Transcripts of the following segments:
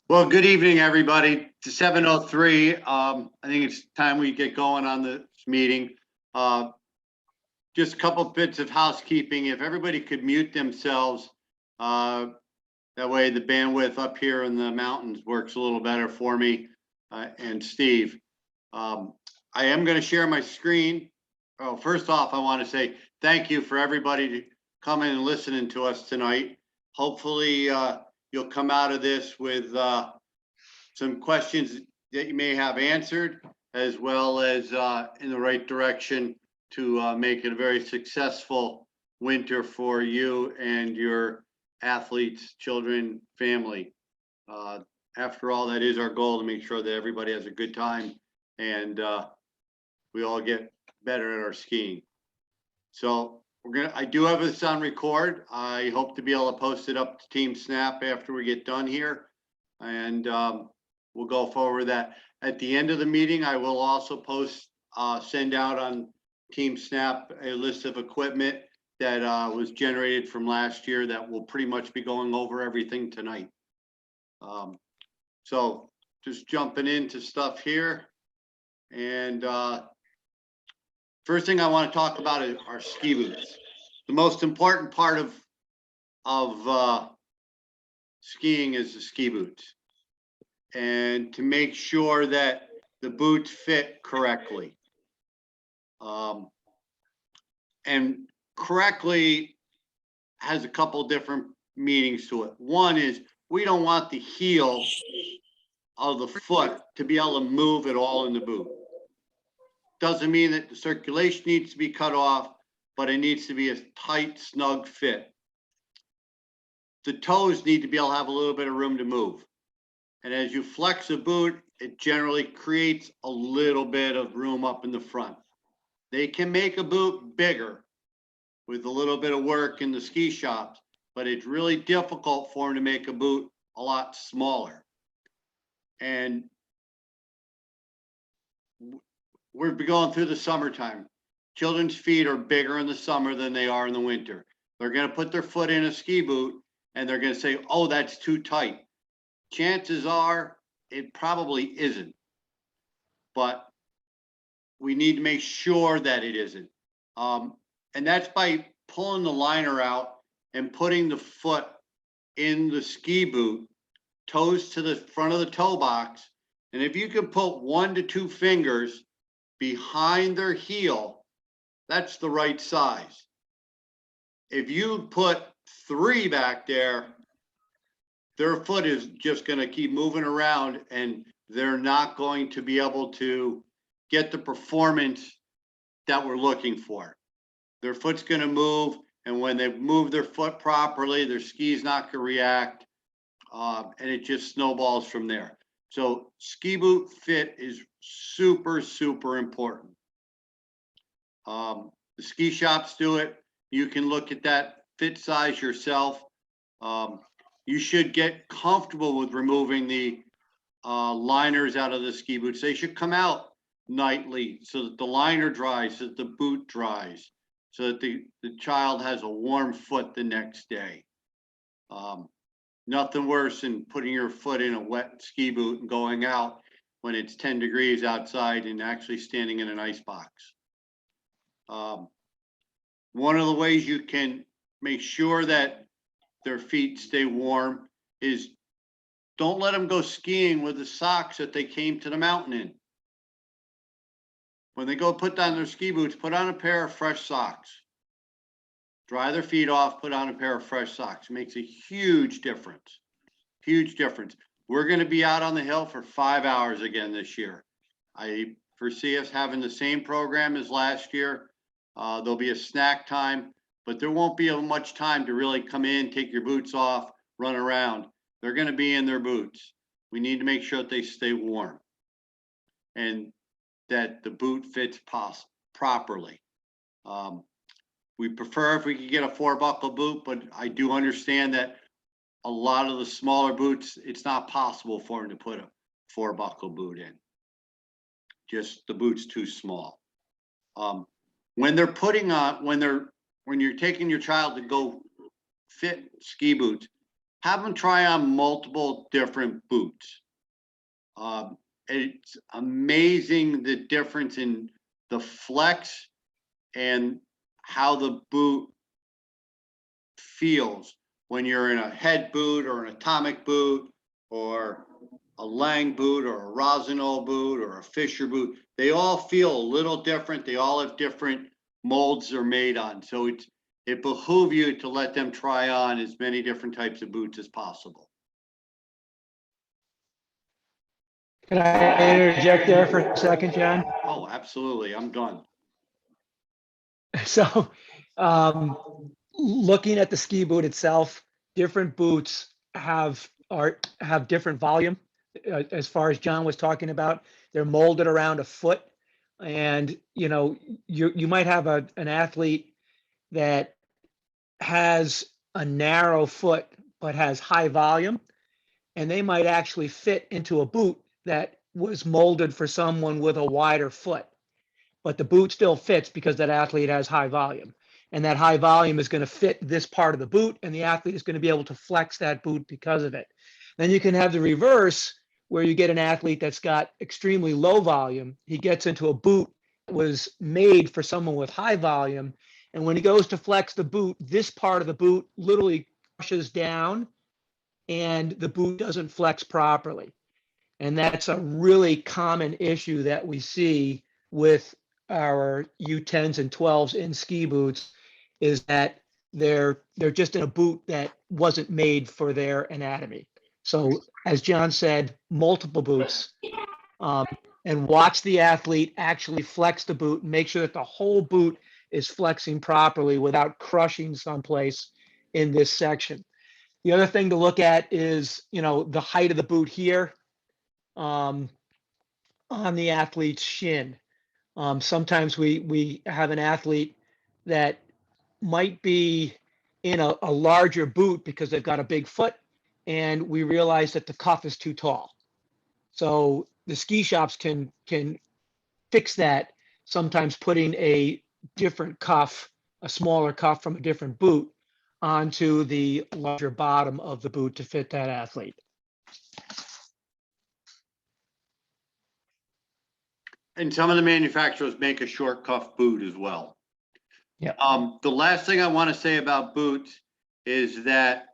Well, good evening, everybody. It's 7:03. I think it's time we get going on this meeting. Uh, just a couple bits of housekeeping. If everybody could mute themselves, uh, that way the bandwidth up here in the mountains works a little better for me and Steve. I am going to share my screen. Oh, first off, I want to say thank you for everybody coming and listening to us tonight. Hopefully, you'll come out of this with some questions that you may have answered, as well as in the right direction to make it a very successful winter for you and your athletes, children, family. After all, that is our goal, to make sure that everybody has a good time and we all get better at our skiing. So I do have this on record. I hope to be able to post it up to Team Snap after we get done here. And we'll go forward with that. At the end of the meeting, I will also send out on Team Snap a list of equipment that was generated from last year that will pretty much be going over everything tonight. So just jumping into stuff here. And first thing I want to talk about is our ski boots. The most important part of skiing is the ski boots, and to make sure that the boots fit correctly. And correctly has a couple different meanings to it. One is we don't want the heel of the foot to be able to move at all in the boot. Doesn't mean that the circulation needs to be cut off, but it needs to be a tight, snug fit. The toes need to be able to have a little bit of room to move. And as you flex a boot, it generally creates a little bit of room up in the front. They can make a boot bigger with a little bit of work in the ski shops, but it's really difficult for them to make a boot a lot smaller. And we're going through the summertime. Children's feet are bigger in the summer than they are in the winter. They're going to put their foot in a ski boot and they're going to say, oh, that's too tight. Chances are it probably isn't, but we need to make sure that it isn't. And that's by pulling the liner out and putting the foot in the ski boot, toes to the front of the toe box. And if you can put 1 to 2 fingers behind their heel, that's the right size. If you put 3 back there, their foot is just going to keep moving around and they're not going to be able to get the performance that we're looking for. Their foot's going to move, and when they move their foot properly, their ski's not going to react, and it just snowballs from there. So ski boot fit is super, super important. The ski shops do it. You can look at that fit size yourself. You should get comfortable with removing the liners out of the ski boots. They should come out nightly so that the liner dries, so that the boot dries, so that the child has a warm foot the next day. Nothing worse than putting your foot in a wet ski boot and going out when it's 10 degrees outside and actually standing in an ice box. One of the ways you can make sure that their feet stay warm is don't let them go skiing with the socks that they came to the mountain in. When they go put down their ski boots, put on a pair of fresh socks. Dry their feet off, put on a pair of fresh socks. It makes a huge difference. Huge difference. We're going to be out on the hill for 5 hours again this year. I foresee us having the same program as last year. There'll be a snack time, but there won't be much time to really come in, take your boots off, run around. They're going to be in their boots. We need to make sure that they stay warm and that the boot fits properly. We prefer if we could get a 4-buckle boot, but I do understand that a lot of the smaller boots, it's not possible for them to put a 4-buckle boot in. Just the boot's too small. When they're putting on, when you're taking your child to go fit ski boots, have them try on multiple different boots. It's amazing the difference in the flex and how the boot feels when you're in a head boot or an atomic boot or a Lang boot or a Rosinol boot or a Fisher boot. They all feel a little different. They all have different molds they're made on. So it behooves you to let them try on as many different types of boots as possible. Can I interject there for a second, John? Oh, absolutely. I'm done. So, looking at the ski boot itself, different boots have different volume. As far as John was talking about, they're molded around a foot, and you might have an athlete that has a narrow foot but has high volume, and they might actually fit into a boot that was molded for someone with a wider foot, but the boot still fits because that athlete has high volume. And that high volume is going to fit this part of the boot, and the athlete is going to be able to flex that boot because of it. Then you can have the reverse, where you get an athlete that's got extremely low volume. He gets into a boot that was made for someone with high volume. And when he goes to flex the boot, this part of the boot literally crushes down and the boot doesn't flex properly. And that's a really common issue that we see with our U10s and 12s in ski boots, is that they're just in a boot that wasn't made for their anatomy. So as John said, multiple boots, and watch the athlete actually flex the boot and make sure that the whole boot is flexing properly without crushing someplace in this section. The other thing to look at is, the height of the boot here on the athlete's shin. Sometimes we have an athlete that might be in a larger boot because they've got a big foot, and we realize that the cuff is too tall. So the ski shops can fix that, sometimes putting a different cuff, a smaller cuff from a different boot, onto the larger bottom of the boot to fit that athlete. And some of the manufacturers make a short cuff boot as well. Yeah. The last thing I want to say about boots is that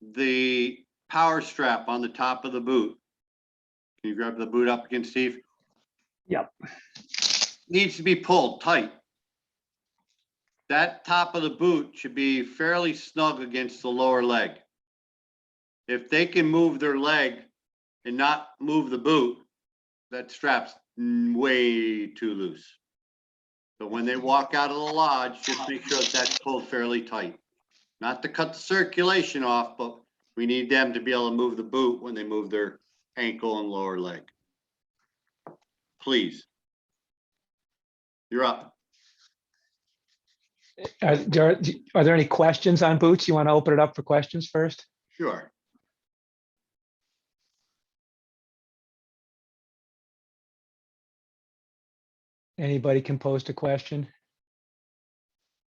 the power strap on the top of the boot, can you grab the boot up again, Steve? Yep. Needs to be pulled tight. That top of the boot should be fairly snug against the lower leg. If they can move their leg and not move the boot, that strap's way too loose. So when they walk out of the lodge, just make sure that that's pulled fairly tight. Not to cut the circulation off, but we need them to be able to move the boot when they move their ankle and lower leg. Please. You're up. Are there any questions on boots? You want to open it up for questions first? Sure. Anybody can post a question.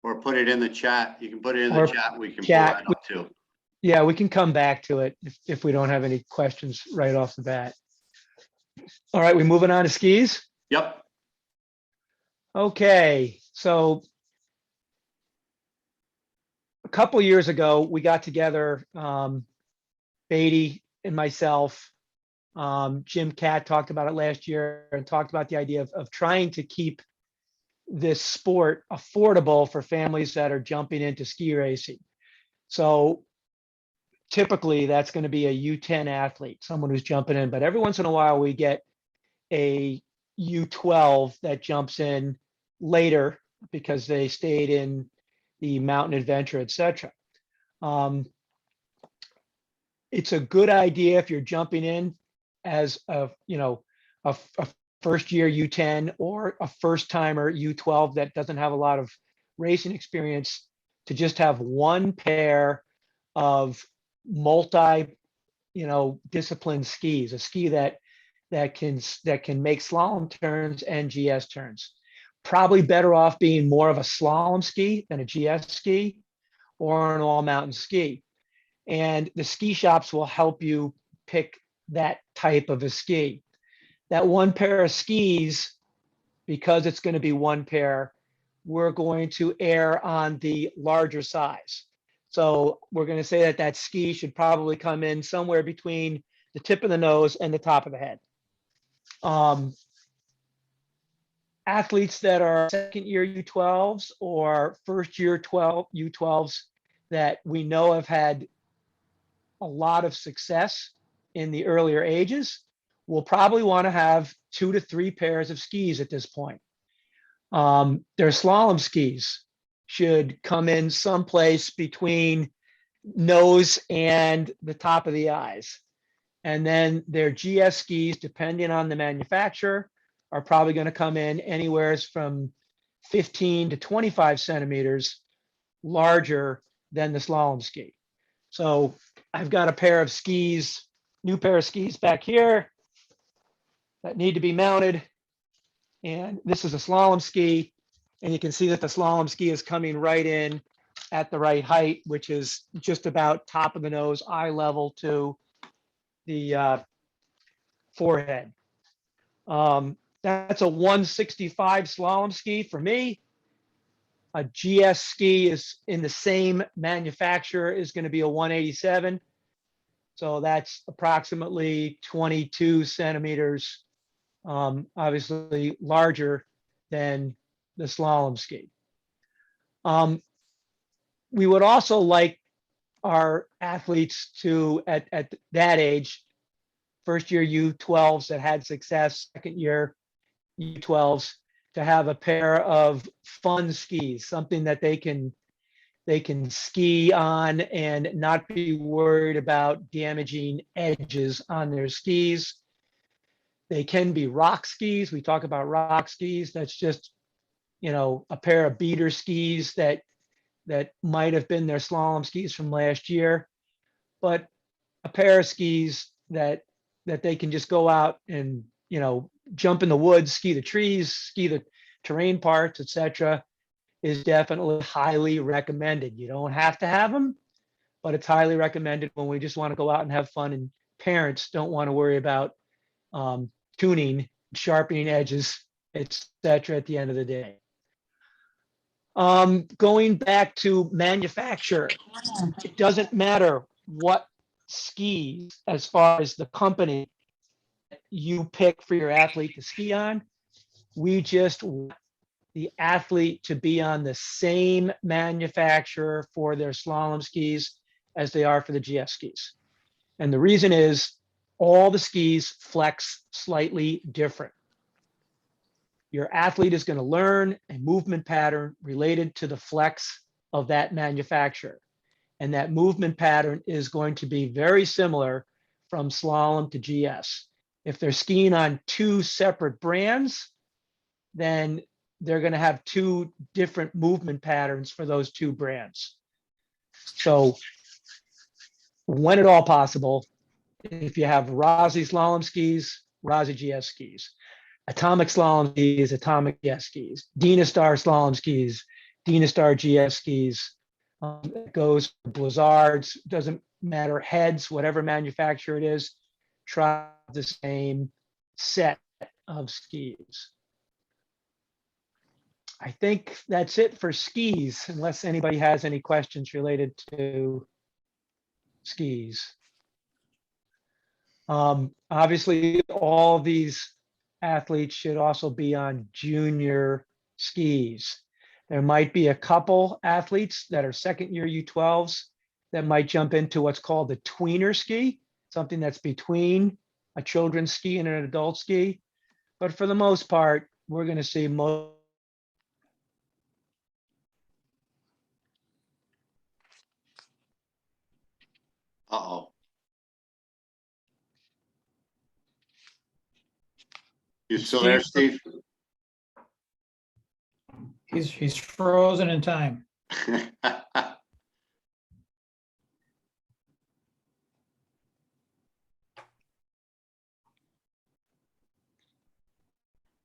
Or put it in the chat. You can put it in the Or chat. We can chat. pull that up too. Yeah, we can come back to it if we don't have any questions right off the bat. All right, we moving on to skis? Yep. Okay, so a couple years ago, we got together, Beatty and myself, Jim Catt talked about it last year and talked about the idea of trying to keep this sport affordable for families that are jumping into ski racing. So typically that's going to be a U10 athlete, someone who's jumping in, but every once in a while we get a U12 that jumps in later because they stayed in the mountain adventure, etc. It's a good idea if you're jumping in as a first year U10 or a first timer U12 that doesn't have a lot of racing experience, to just have one pair of multi discipline skis, a ski that can make slalom turns and GS turns. Probably better off being more of a slalom ski than a GS ski or an all mountain ski. and the ski shops will help you pick that type of a ski. That one pair of skis, because it's going to be one pair, we're going to err on the larger size. So we're going to say that that ski should probably come in somewhere between the tip of the nose and the top of the head. Athletes that are second year U12s or first year U12s that we know have had a lot of success in the earlier ages will probably want to have 2 to 3 pairs of skis at this point. Their slalom skis should come in someplace between nose and the top of the eyes. And then their GS skis, depending on the manufacturer, are probably going to come in anywhere from 15 to 25 centimeters larger than the slalom ski. So I've got a pair of skis, new pair of skis back here that need to be mounted. And this is a slalom ski. And you can see that the slalom ski is coming right in at the right height, which is just about top of the nose, eye level to the forehead. That's a 165 slalom ski for me. A GS ski is in the same manufacturer is going to be a 187. So that's approximately 22 centimeters, obviously larger than the slalom ski. We would also like our athletes to, at that age, first year U12s that had success, second year U12s, to have a pair of fun skis, something that they can ski on and not be worried about damaging edges on their skis. They can be rock skis. We talk about rock skis. That's just, you know, a pair of beater skis that might have been their slalom skis from last year, but a pair of skis that they can just go out and, you know, jump in the woods, ski the trees, ski the terrain parts, etc., is definitely highly recommended. You don't have to have them, but it's highly recommended when we just want to go out and have fun, and parents don't want to worry about tuning, sharpening edges, etc. at the end of the day. Going back to manufacturer, it doesn't matter what skis, as far as the company you pick for your athlete to ski on. We just want the athlete to be on the same manufacturer for their slalom skis as they are for the GS skis. And the reason is all the skis flex slightly different. Your athlete is going to learn a movement pattern related to the flex of that manufacturer. And that movement pattern is going to be very similar from slalom to GS. If they're skiing on 2 separate brands, then they're going to have 2 different movement patterns for those 2 brands. So when at all possible, if you have Rossi slalom skis, Rossi GS skis, Atomic slalom skis, Atomic GS skis, Dynastar slalom skis, Dynastar GS skis, it goes for Blizzards, doesn't matter, heads, whatever manufacturer it is, try the same set of skis. I think that's it for skis, unless anybody has any questions related to skis. Obviously, all these athletes should also be on junior skis. There might be a couple athletes that are second year U12s that might jump into what's called the tweener ski, something that's between a children's ski and an adult ski. But for the most part, we're going to see most. Uh-oh. You still there, Steve? He's frozen in time.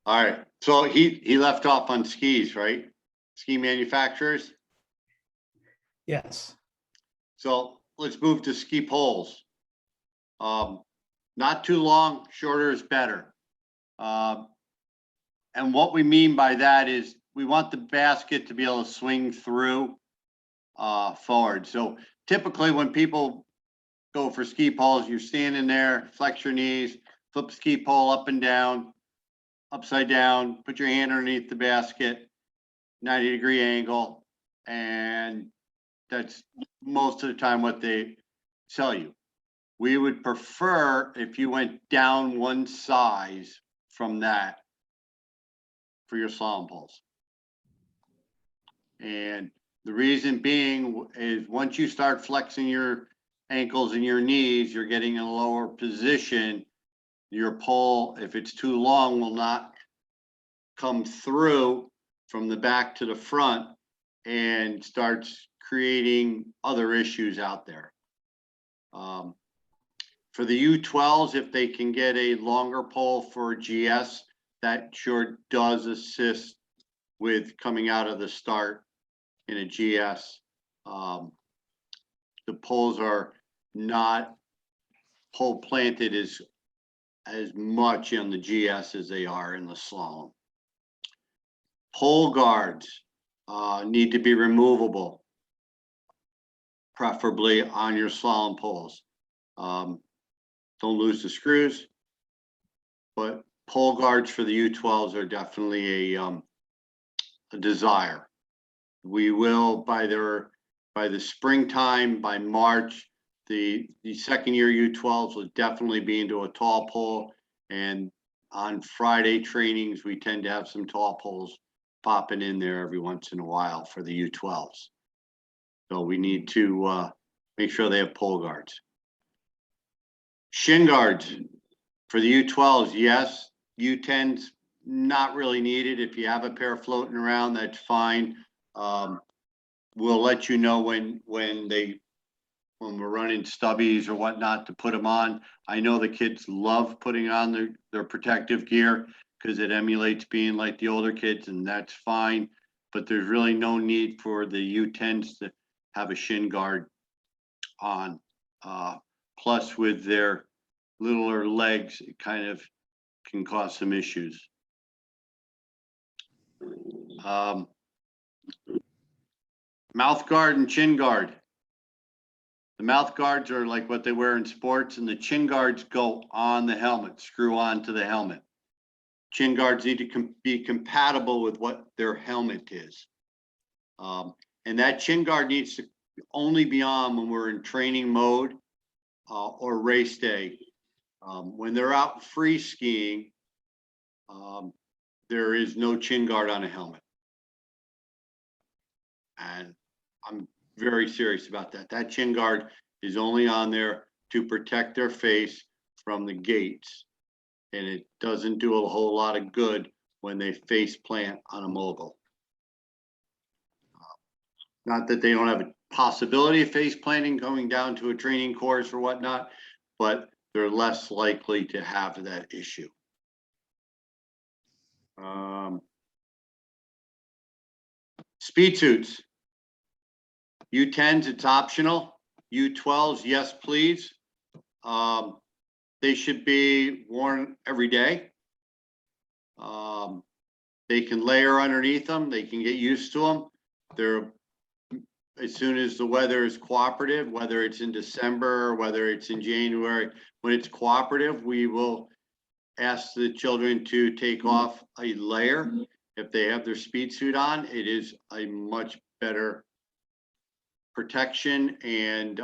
All right, so he left off on skis, right? Ski manufacturers. Yes. So let's move to ski poles. Not too long, shorter is better. And what we mean by that is we want the basket to be able to swing through forward. So typically when people go for ski poles, you're standing there, flex your knees, flip the ski pole up and down, upside down, put your hand underneath the basket, 90-degree angle, and that's most of the time what they tell you. We would prefer if you went down one size from that for your slalom poles. And the reason being is once you start flexing your ankles and your knees, you're getting in a lower position. Your pole, if it's too long, will not come through from the back to the front and starts creating other issues out there. For the U12s, if they can get a longer pole for GS, that sure does assist with coming out of the start in a GS. The poles are not pole planted as much in the GS as they are in the slalom. Pole guards need to be removable, preferably on your slalom poles. Don't lose the screws, but pole guards for the U12s are definitely a desire. We will by the springtime, by March, the second year U12s will definitely be into a tall pole, and on Friday trainings we tend to have some tall poles popping in there every once in a while for the U12s. So we need to make sure they have pole guards. Shin guards for the U12s, yes. U10s not really needed. If you have a pair floating around, that's fine. We'll let you know when we're running stubbies or whatnot to put them on. I know the kids love putting on their protective gear because it emulates being like the older kids, and that's fine. But there's really no need for the U10s to have a shin guard on. Plus, with their littler legs, it kind of can cause some issues. Mouth guard and chin guard. The mouth guards are like what they wear in sports, and the chin guards go on the helmet, screw on to the helmet. Chin guards need to be compatible with what their helmet is. And that chin guard needs to only be on when we're in training mode or race day. When they're out free skiing, there is no chin guard on a helmet. And I'm very serious about that. That chin guard is only on there to protect their face from the gates. And it doesn't do a whole lot of good when they face plant on a mogul. Not that they don't have a possibility of face planting going down to a training course or whatnot, but they're less likely to have that issue. Speed suits. U10s, it's optional. U12s, yes, please. They should be worn every day. They can layer underneath them. They can get used to them. They're, as soon as the weather is cooperative, whether it's in December or whether it's in January, when it's cooperative, we will ask the children to take off a layer. If they have their speed suit on, it is a much better protection, and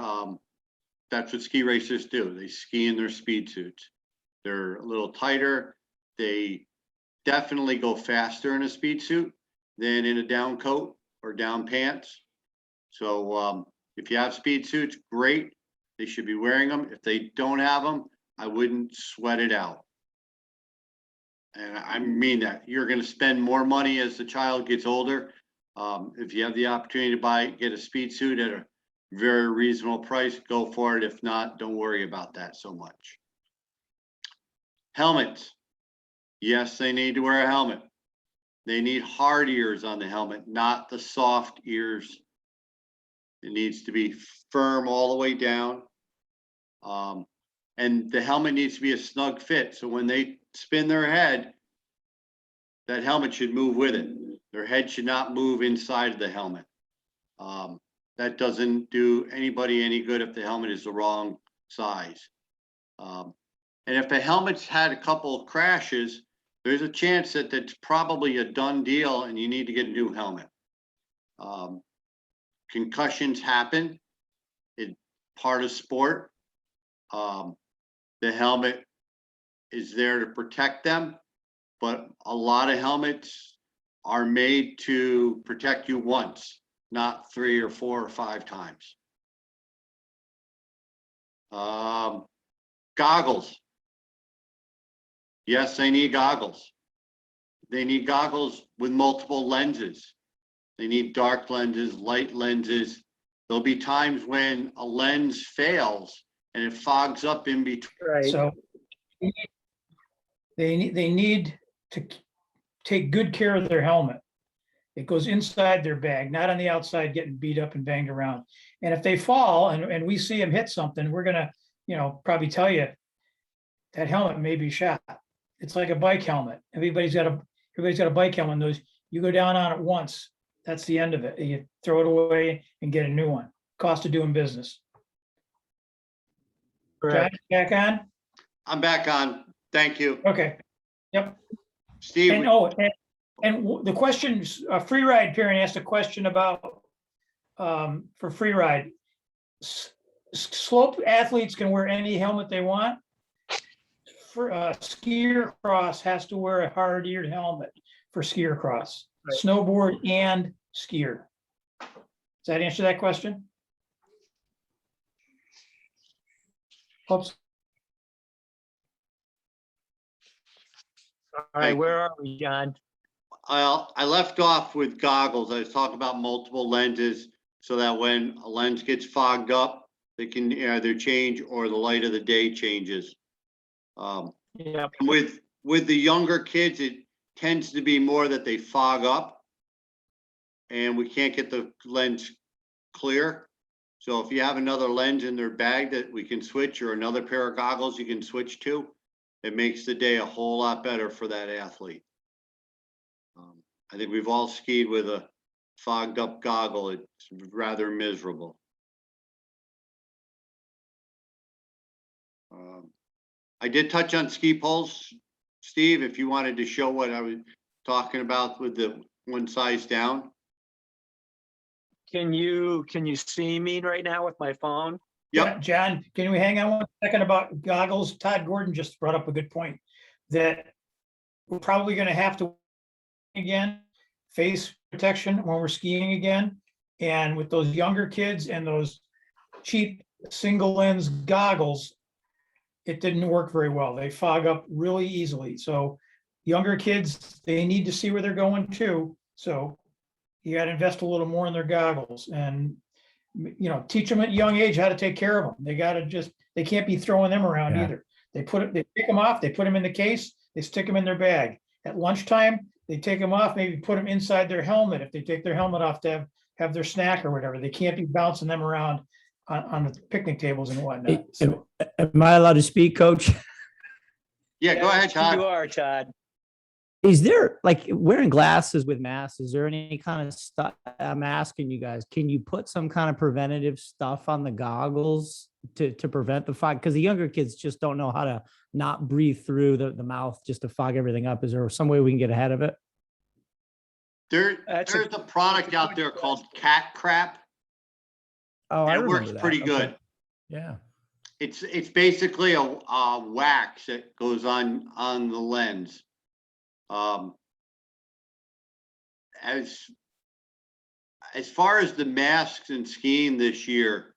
that's what ski racers do. They ski in their speed suits. They're a little tighter. They definitely go faster in a speed suit than in a down coat or down pants. So if you have speed suits, great. They should be wearing them. If they don't have them, I wouldn't sweat it out. And I mean that. You're going to spend more money as the child gets older. If you have the opportunity to get a speed suit at a very reasonable price, go for it. If not, don't worry about that so much. Helmets. Yes, they need to wear a helmet. They need hard ears on the helmet, not the soft ears It needs to be firm all the way down. And the helmet needs to be a snug fit. So when they spin their head, that helmet should move with it. Their head should not move inside of the helmet. That doesn't do anybody any good if the helmet is the wrong size. And if the helmet's had a couple of crashes, there's a chance that that's probably a done deal and you need to get a new helmet. Concussions happen. It's part of sport. The helmet is there to protect them, but a lot of helmets are made to protect you once, not 3 or 4 or 5 times. Goggles. Yes, they need goggles. They need goggles with multiple lenses. They need dark lenses, light lenses. There'll be times when a lens fails and it fogs up in between. Right. So they need to take good care of their helmet. It goes inside their bag, not on the outside getting beat up and banged around. And if they fall and we see them hit something, we're gonna, probably tell you that helmet may be shot. It's like a bike helmet. Everybody's got a bike helmet. Those, you go down on it once, that's the end of it. You throw it away and get a new one. Cost of doing business. John, Correct. back on? I'm back on. Thank you. Okay. Yep. Steve, And the questions, free ride parent asked a question about, for free ride. Slope athletes can wear any helmet they want. For skier cross has to wear a hard-eared helmet for skier cross, Right. snowboard and skier. Does that answer that question? Oops. All right, where are we, John? I left off with goggles. I was talking about multiple lenses so that when a lens gets fogged up, they can either change or the light of the day changes. Yeah. With the younger kids, it tends to be more that they fog up and we can't get the lens clear. So if you have another lens in their bag that we can switch, or another pair of goggles you can switch to, it makes the day a whole lot better for that athlete. I think we've all skied with a fogged up goggle. It's rather miserable. I did touch on ski poles, Steve, if you wanted to show what I was talking about with the one size down. Can you see me right now with my phone? Yep. John, can we hang on 1 second about goggles? Todd Gordon just brought up a good point that we're probably going to have to again face protection when we're skiing again. And with those younger kids and those cheap single lens goggles, it didn't work very well. They fog up really easily. So younger kids, they need to see where they're going too. So you got to invest a little more in their goggles and, teach them at a young age how to take care of them. They got to they can't be throwing them around either. They pick them off, they put them in the case, they stick them in their bag. At lunchtime, they take them off, maybe put them inside their helmet. If they take their helmet off to have their snack or whatever, they can't be bouncing them around on the picnic tables and whatnot. So, Am I allowed to speak, Coach? Yeah, go ahead, You Todd. are, Todd. Is there, like, wearing glasses with masks, is there any kind of stuff? I'm asking you guys, can you put some kind of preventative stuff on the goggles to prevent the fog? Because the younger kids just don't know how to not breathe through the mouth just to fog everything up. Is there some way we can get ahead of it? There's That's a product out there called Cat Crap. Oh, I And it remember works that. pretty Okay. good. Yeah. It's basically a wax that goes on the lens. As far as the masks and skiing this year,